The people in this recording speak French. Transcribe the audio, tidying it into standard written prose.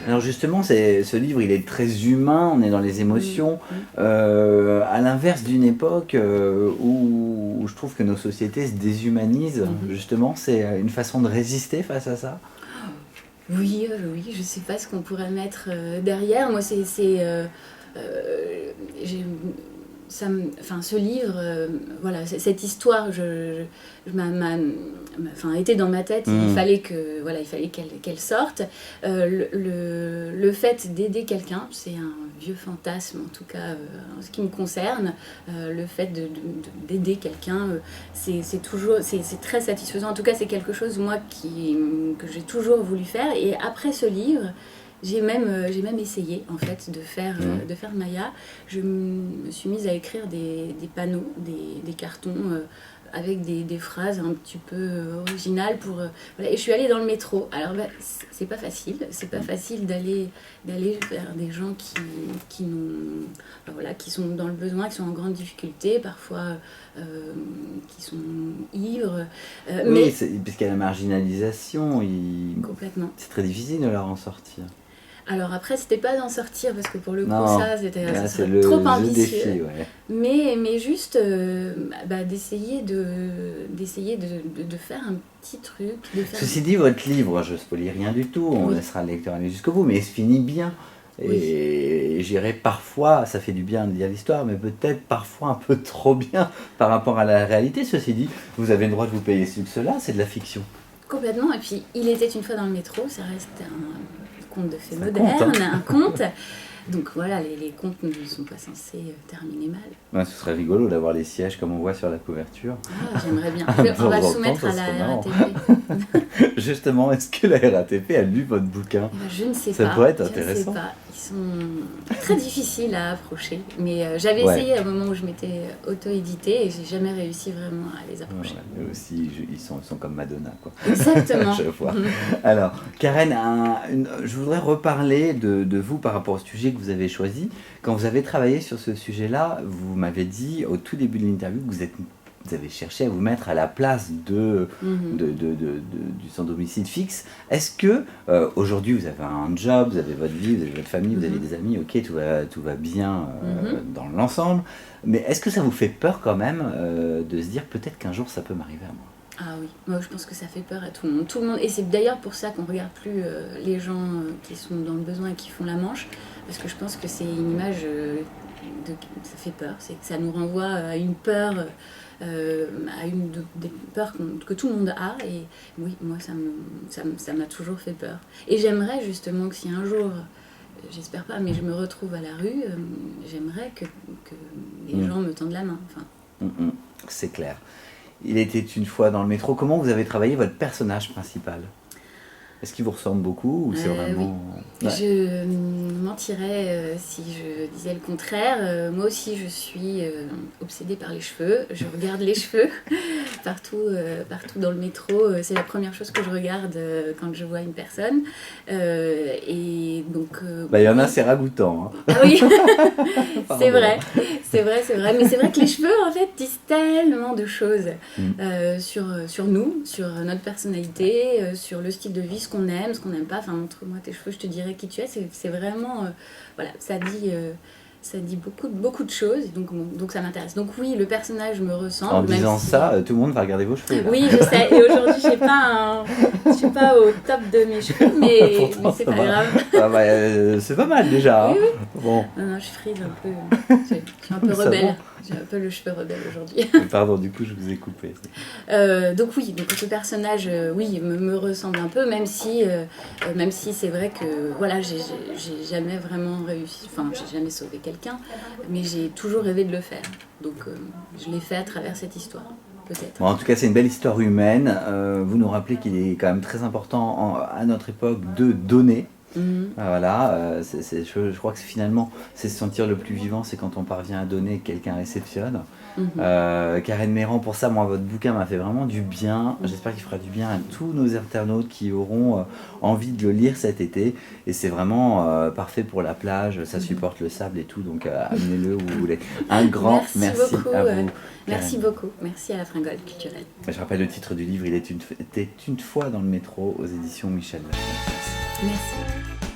Alors justement, ce livre, il est très humain, on est dans les émotions, à l'inverse d'une époque où je trouve que nos sociétés se déshumanisent, justement, c'est une façon de résister face à ça. Oui, oui, je sais pas ce qu'on pourrait mettre derrière. Moi, j'ai- enfin, ce livre, voilà, cette histoire, enfin, était dans ma tête. Il fallait qu'elle sorte. Le fait d'aider quelqu'un, c'est un vieux fantasme, en tout cas, en ce qui me concerne. Le fait d'aider quelqu'un, c'est très satisfaisant. En tout cas, c'est quelque chose moi que j'ai toujours voulu faire. Et après ce livre, j'ai même essayé en fait de faire Maya. Je me suis mise à écrire des panneaux, des cartons avec des phrases un petit peu originales voilà. Et je suis allée dans le métro. Alors c'est pas facile d'aller vers des gens voilà, qui sont dans le besoin, qui sont en grande difficulté, parfois qui sont ivres. Oui, puisqu'il y a la marginalisation, Complètement. c'est très difficile de leur en sortir. Alors après, c'était pas d'en sortir parce que pour le coup, Non, ça là, serait c'est trop le ambitieux. défi, ouais. Mais juste d'essayer de faire un petit truc. Ceci dit, votre livre, je ne spoilie rien du tout, on laissera le lecteur aller jusqu'au bout, mais il se finit bien. Et j'irais parfois, ça fait du bien de lire l'histoire, mais peut-être parfois un peu trop bien par rapport à la réalité. Ceci dit, vous avez le droit de vous payer ce luxe-là, c'est de la fiction. Complètement, et puis Il était une fois dans le métro, ça reste un conte de fées moderne, un conte. Donc voilà, les contes ne sont pas censés terminer mal. Ouais, ce serait rigolo d'avoir les sièges comme on voit sur la couverture. Ah, j'aimerais bien. On va le soumettre à la RATP. Justement, est-ce que la RATP a lu votre bouquin ? Je ne sais pas. Ça pourrait être intéressant. Je ne sais pas. Ils sont très difficiles à approcher. Mais j'avais essayé à un moment où je m'étais auto-éditée et j'ai jamais réussi vraiment à les approcher. Ouais, eux aussi, ils sont comme Madonna, quoi. Exactement. Je vois. Alors, Karen, je voudrais reparler de vous par rapport au sujet que vous avez choisi. Quand vous avez travaillé sur ce sujet-là, vous m'avez dit au tout début de l'interview que vous avez cherché à vous mettre à la place du sans-domicile fixe. Est-ce que aujourd'hui vous avez un job, vous avez votre vie, vous avez votre famille, vous avez des amis, ok, tout va bien dans l'ensemble, mais est-ce que ça vous fait peur quand même de se dire peut-être qu'un jour ça peut m'arriver à moi ? Ah oui, moi je pense que ça fait peur à tout le monde. Et c'est d'ailleurs pour ça qu'on ne regarde plus les gens qui sont dans le besoin et qui font la manche, parce que je pense que c'est une image ça fait peur, c'est que ça nous renvoie à une peur, des peurs que tout le monde a. Et oui, moi ça m'a toujours fait peur. Et j'aimerais justement que si un jour, j'espère pas, mais je me retrouve à la rue, j'aimerais que les gens me tendent la main. Enfin. C'est clair. Il était une fois dans le métro. Comment vous avez travaillé votre personnage principal ? Est-ce qu'il vous ressemble beaucoup ou c'est vraiment... Oui. Ouais. Je mentirais si je disais le contraire. Moi aussi, je suis obsédée par les cheveux. Je regarde les cheveux partout dans le métro. C'est la première chose que je regarde quand je vois une personne. Et donc... il y en a, c'est ragoûtant. Hein. Ah oui, c'est vrai. Mais c'est vrai que les cheveux, en fait, disent tellement de choses sur nous, sur notre personnalité, sur le style de vie, ce qu'on aime, ce qu'on n'aime pas. Enfin, montre-moi tes cheveux, je te dirai qui tu es. C'est vraiment... voilà, ça dit beaucoup de choses, donc ça m'intéresse. Donc oui, le personnage me ressemble. En disant ça, tout le monde va regarder vos cheveux. Là. Oui, je sais. Et aujourd'hui, je suis pas au top de mes cheveux, mais c'est pas grave. C'est pas mal déjà. Oui, oui. Bon. Non, je frise un peu. Je suis un peu rebelle. J'ai un peu le cheveu rebelle aujourd'hui. Pardon, du coup, je vous ai coupé. Donc ce personnage, me ressemble un peu, même si c'est vrai que voilà, j'ai jamais vraiment réussi, enfin, j'ai jamais sauvé quelqu'un, mais j'ai toujours rêvé de le faire. Donc je l'ai fait à travers cette histoire. Bon, en tout cas, c'est une belle histoire humaine. Vous nous rappelez qu'il est quand même très important à notre époque de donner. Voilà, je crois que finalement, c'est se sentir le plus vivant, c'est quand on parvient à donner et que quelqu'un réceptionne. Karen Méran, pour ça, moi, votre bouquin m'a fait vraiment du bien. J'espère qu'il fera du bien à tous nos internautes qui auront envie de le lire cet été. Et c'est vraiment parfait pour la plage, ça supporte le sable et tout, donc amenez-le où vous voulez. Un grand merci beaucoup, à vous. Merci beaucoup, merci à la Fringale Culturelle. Je rappelle le titre du livre, Il était une fois dans le métro, aux éditions Michel Lafon. Merci.